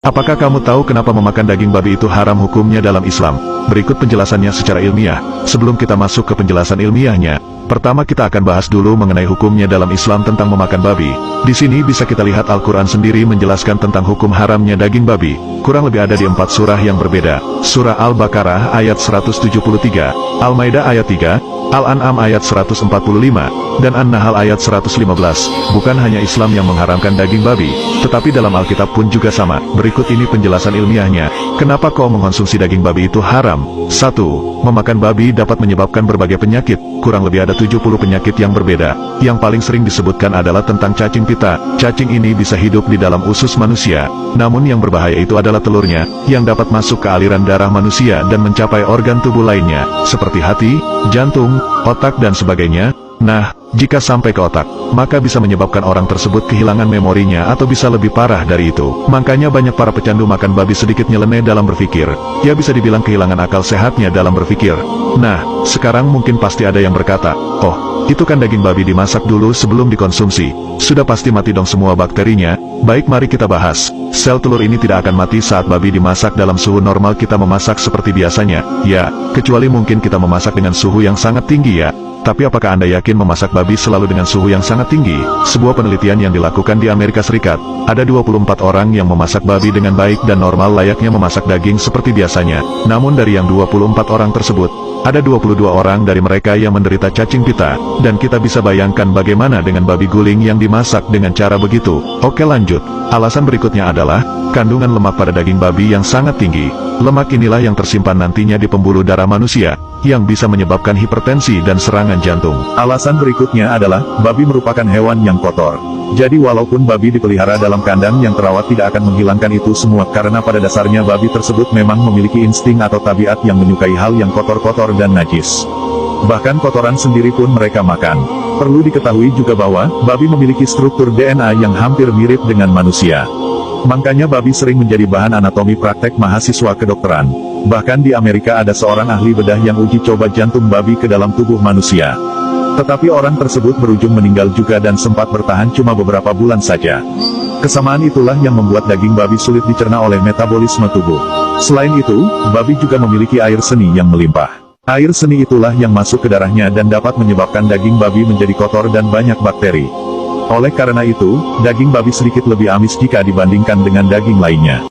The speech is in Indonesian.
Apakah kamu tahu kenapa memakan daging babi itu haram hukumnya dalam Islam? Berikut penjelasannya secara ilmiah. Sebelum kita masuk ke penjelasan ilmiahnya, pertama kita akan bahas dulu mengenai hukumnya dalam Islam tentang memakan babi. Di sini bisa kita lihat Al-Quran sendiri menjelaskan tentang hukum haramnya daging babi. Kurang lebih ada di 4 surah yang berbeda. Surah Al-Baqarah ayat 173, Al-Maidah ayat 3, Al-An'am ayat 145, dan An-Nahl ayat 115. Bukan hanya Islam yang mengharamkan daging babi, tetapi dalam Alkitab pun juga sama. Berikut ini penjelasan ilmiahnya. Kenapa kau mengkonsumsi daging babi itu haram? 1. Memakan babi dapat menyebabkan berbagai penyakit. Kurang lebih ada 70 penyakit yang berbeda. Yang paling sering disebutkan adalah tentang cacing pita. Cacing ini bisa hidup di dalam usus manusia. Namun yang berbahaya itu adalah telurnya, yang dapat masuk ke aliran darah manusia dan mencapai organ tubuh lainnya, seperti hati, jantung, otak dan sebagainya. Nah, jika sampai ke otak, maka bisa menyebabkan orang tersebut kehilangan memorinya atau bisa lebih parah dari itu. Makanya banyak para pecandu makan babi sedikit nyeleneh dalam berpikir. Ya bisa dibilang kehilangan akal sehatnya dalam berpikir. Nah, sekarang mungkin pasti ada yang berkata, "Oh, itu kan daging babi dimasak dulu sebelum dikonsumsi. Sudah pasti mati dong semua bakterinya." Baik, mari kita bahas. Sel telur ini tidak akan mati saat babi dimasak dalam suhu normal kita memasak seperti biasanya. Ya, kecuali mungkin kita memasak dengan suhu yang sangat tinggi ya. Tapi apakah Anda yakin memasak babi selalu dengan suhu yang sangat tinggi? Sebuah penelitian yang dilakukan di Amerika Serikat, ada 24 orang yang memasak babi dengan baik dan normal layaknya memasak daging seperti biasanya. Namun dari yang 24 orang tersebut, ada 22 orang dari mereka yang menderita cacing pita, dan kita bisa bayangkan bagaimana dengan babi guling yang dimasak dengan cara begitu. Oke, lanjut. Alasan berikutnya adalah, kandungan lemak pada daging babi yang sangat tinggi. Lemak inilah yang tersimpan nantinya di pembuluh darah manusia, yang bisa menyebabkan hipertensi dan serangan jantung. Alasan berikutnya adalah, babi merupakan hewan yang kotor. Jadi walaupun babi dipelihara dalam kandang yang terawat tidak akan menghilangkan itu semua karena pada dasarnya babi tersebut memang memiliki insting atau tabiat yang menyukai hal yang kotor-kotor dan najis. Bahkan kotoran sendiri pun mereka makan. Perlu diketahui juga bahwa, babi memiliki struktur DNA yang hampir mirip dengan manusia. Makanya babi sering menjadi bahan anatomi praktek mahasiswa kedokteran. Bahkan di Amerika ada seorang ahli bedah yang uji coba jantung babi ke dalam tubuh manusia. Tetapi orang tersebut berujung meninggal juga dan sempat bertahan cuma beberapa bulan saja. Kesamaan itulah yang membuat daging babi sulit dicerna oleh metabolisme tubuh. Selain itu, babi juga memiliki air seni yang melimpah. Air seni itulah yang masuk ke darahnya dan dapat menyebabkan daging babi menjadi kotor dan banyak bakteri. Oleh karena itu, daging babi sedikit lebih amis jika dibandingkan dengan daging lainnya.